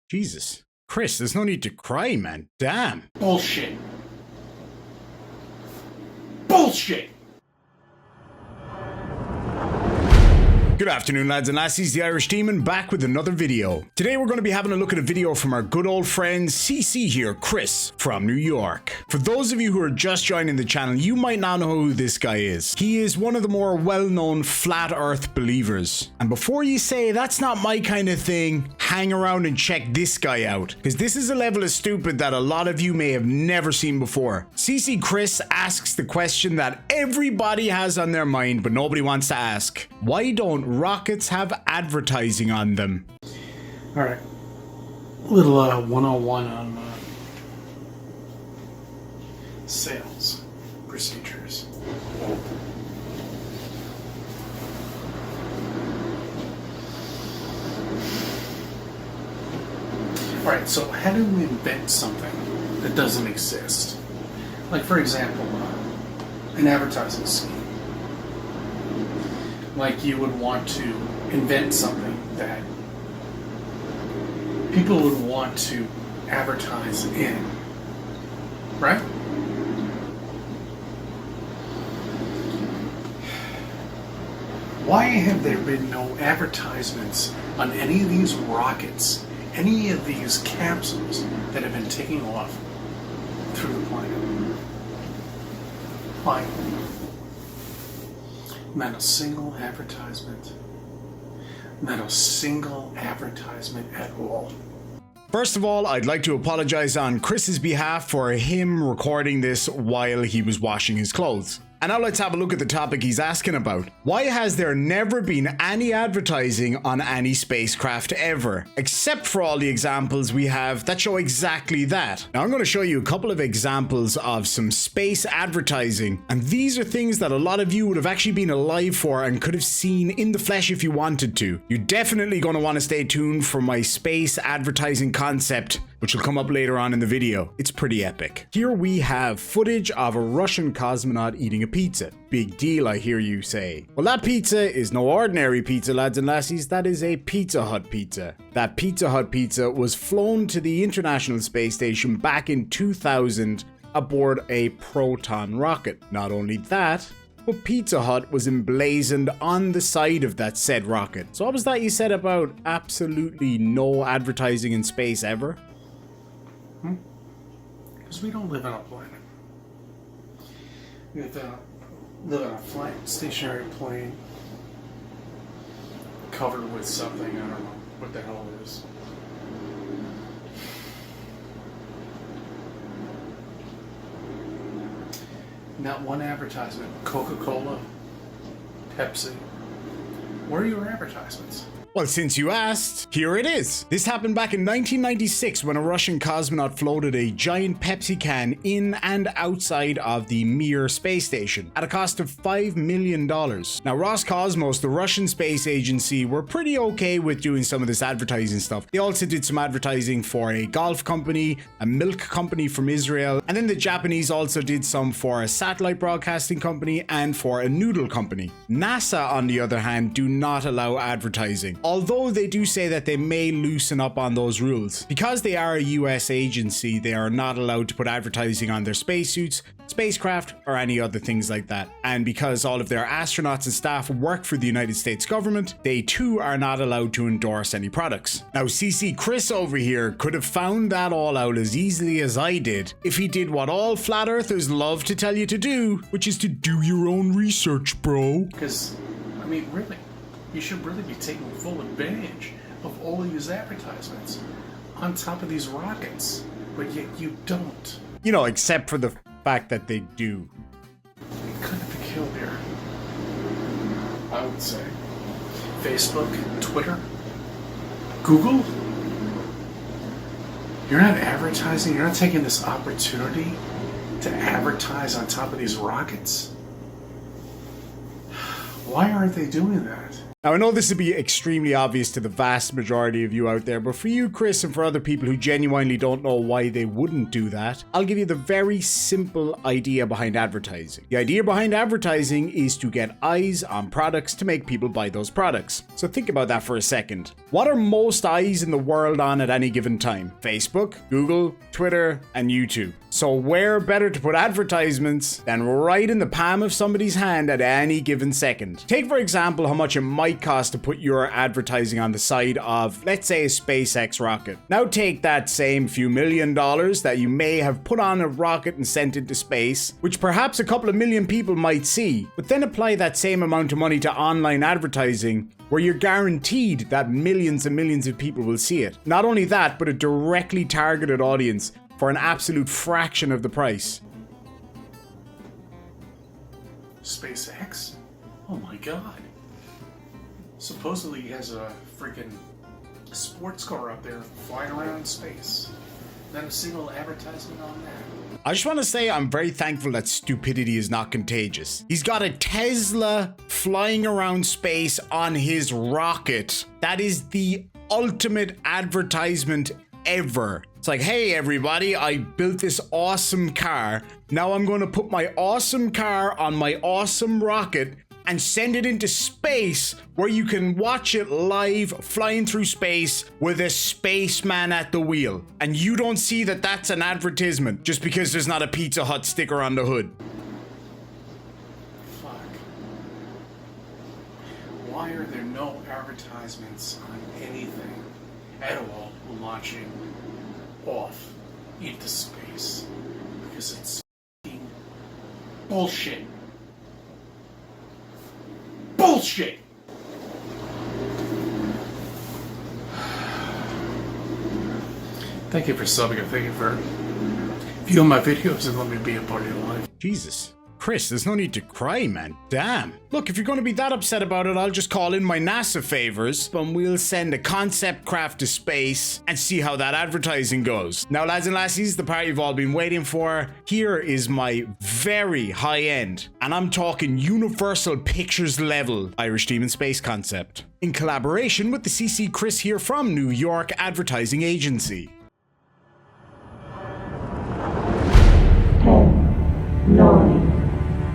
Jesus. Chris, there's no need to cry, man. Damn. Bullshit. Bullshit! Good afternoon, lads and lassies, the Irish Demon back with another video. Today we're going to be having a look at a video from our good old friend CC here, Chris, from New York. For those of you who are just joining the channel, you might not know who this guy is. He is one of the more well-known flat earth believers. And before you say, that's not my kind of thing, hang around and check this guy out, because this is a level of stupid that a lot of you may have never seen before. CC Chris asks the question that everybody has on their mind, but nobody wants to ask. Why don't rockets have advertising on them? Alright. Little 101 on sales procedures. Alright, so how do we invent something that doesn't exist? Like, for example, an advertising scheme. Like, you would want to invent something that people would want to advertise in, right? Why have there been no advertisements on any of these rockets, any of these capsules that have been taking off through the planet? Why? Not a single advertisement. Not a single advertisement at all. First of all, I'd like to apologize on Chris's behalf for him recording this while he was washing his clothes. And now let's have a look at the topic he's asking about. Why has there never been any advertising on any spacecraft ever? Except for all the examples we have that show exactly that. Now I'm going to show you a couple of examples of some space advertising. And these are things that a lot of you would have actually been alive for and could have seen in the flesh if you wanted to. You're definitely going to want to stay tuned for my space advertising concept, which will come up later on in the video. It's pretty epic. Here we have footage of a Russian cosmonaut eating a pizza. Big deal, I hear you say. Well, that pizza is no ordinary pizza, lads and lassies. That is a Pizza Hut pizza. That Pizza Hut pizza was flown to the International Space Station back in 2000 aboard a Proton rocket. Not only that, but Pizza Hut was emblazoned on the side of that said rocket. So what was that you said about absolutely no advertising in space ever? Because we don't live on a planet. We live on a flat, stationary plane covered with something, I don't know what the hell it is. Not one advertisement. Coca-Cola, Pepsi. Where are your advertisements? Well, since you asked, here it is. This happened back in 1996 when a Russian cosmonaut floated a giant Pepsi can in and outside of the Mir space station at a cost of $5 million. Now, Roscosmos, the Russian space agency, were pretty okay with doing some of this advertising stuff. They also did some advertising for a golf company, a milk company from Israel, and then the Japanese also did some for a satellite broadcasting company and for a noodle company. NASA, on the other hand, do not allow advertising. Although they do say that they may loosen up on those rules. Because they are a US agency, they are not allowed to put advertising on their spacesuits, spacecraft, or any other things like that. And because all of their astronauts and staff work for the United States government, they too are not allowed to endorse any products. Now, CC Chris over here could have found that all out as easily as I did if he did what all flat earthers love to tell you to do, which is to do your own research, bro. Because, I mean, really, you should really be taking full advantage of all of these advertisements on top of these rockets, but yet you don't. You know, except for the fact that they do. It couldn't be killed here, I would say. Facebook, Twitter, Google. You're not advertising, you're not taking this opportunity to advertise on top of these rockets? Why aren't they doing that? Now, I know this would be extremely obvious to the vast majority of you out there, but for you, Chris, and for other people who genuinely don't know why they wouldn't do that, I'll give you the very simple idea behind advertising. The idea behind advertising is to get eyes on products to make people buy those products. So think about that for a second. What are most eyes in the world on at any given time? Facebook, Google, Twitter, and YouTube. So where better to put advertisements than right in the palm of somebody's hand at any given second? Take, for example, how much it might cost to put your advertising on the side of, let's say, a SpaceX rocket. Now take that same few $1,000,000 that you may have put on a rocket and sent into space, which perhaps a couple of million people might see, but then apply that same amount of money to online advertising where you're guaranteed that millions and millions of people will see it. Not only that, but a directly targeted audience for an absolute fraction of the price. SpaceX? Oh my god. Supposedly he has a freaking sports car up there flying around in space. Not a single advertisement on that. I just want to say I'm very thankful that stupidity is not contagious. He's got a Tesla flying around space on his rocket. That is the ultimate advertisement ever. It's like, hey everybody, I built this awesome car. Now I'm going to put my awesome car on my awesome rocket and send it into space where you can watch it live flying through space with a spaceman at the wheel. And you don't see that that's an advertisement just because there's not a Pizza Hut sticker on the hood. Fuck. Why are there no advertisements on anything at all launching off into space? Because it's f***ing bullshit. Bullshit! Thank you for subbing and thank you for viewing my videos and let me be a part of your life. Jesus. Chris, there's no need to cry, man. Damn. Look, if you're going to be that upset about it, I'll just call in my NASA favors and we'll send a concept craft to space and see how that advertising goes. Now, lads and lassies, the part you've all been waiting for. Here is my very high-end, and I'm talking Universal Pictures level Irish Team in Space concept, in collaboration with the CC Chris here from New York Advertising Agency. 10, 9,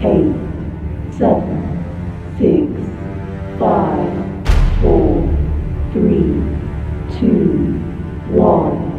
8, 7, 6, 5, 4, 3, 2, 1.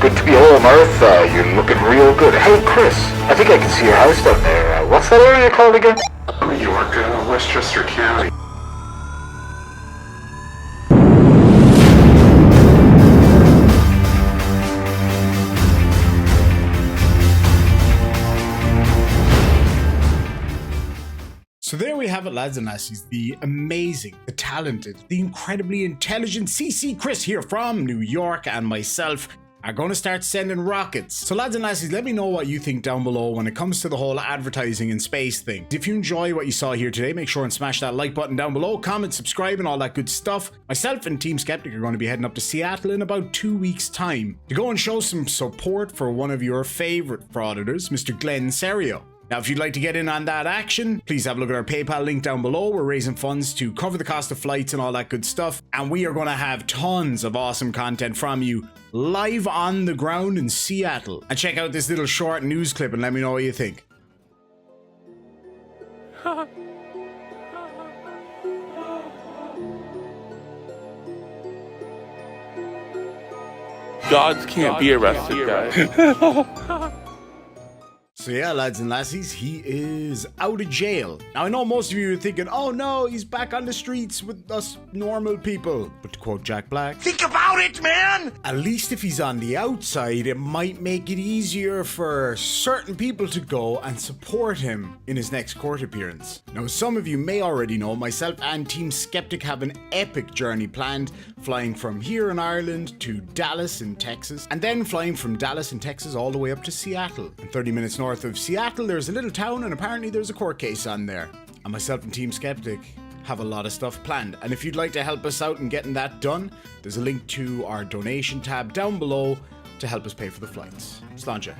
Good to be home, Earth. You're looking real good. Hey, Chris, I think I can see your house down there. What's that area called again? New York, Westchester County. So there we have it, lads and lassies, the amazing, the talented, the incredibly intelligent CC Chris here from New York and myself are going to start sending rockets. So lads and lassies, let me know what you think down below when it comes to the whole advertising in space thing. If you enjoy what you saw here today, make sure and smash that like button down below, comment, subscribe, and all that good stuff. Myself and Team Skeptic are going to be heading up to Seattle in about 2 weeks' time to go and show some support for one of your favorite frauditors, Mr. Glenn Serio. Now, if you'd like to get in on that action, please have a look at our PayPal link down below. We're raising funds to cover the cost of flights and all that good stuff. And we are going to have tons of awesome content from you live on the ground in Seattle. And check out this little short news clip and let me know what you think. Gods can't be arrested, guys. So yeah, lads and lassies, he is out of jail. Now I know most of you are thinking, oh no, he's back on the streets with us normal people. But to quote Jack Black, think about it, man! at least if he's on the outside, it might make it easier for certain people to go and support him in his next court appearance. Now some of you may already know, myself and Team Skeptic have an epic journey planned, flying from here in Ireland to Dallas in Texas, and then flying from Dallas in Texas all the way up to Seattle. And 30 minutes north of Seattle, there's a little town, and apparently there's a court case on there. And myself and Team Skeptic have a lot of stuff planned. And if you'd like to help us out in getting that done, there's a link to our donation tab down below to help us pay for the flights. Sláinte.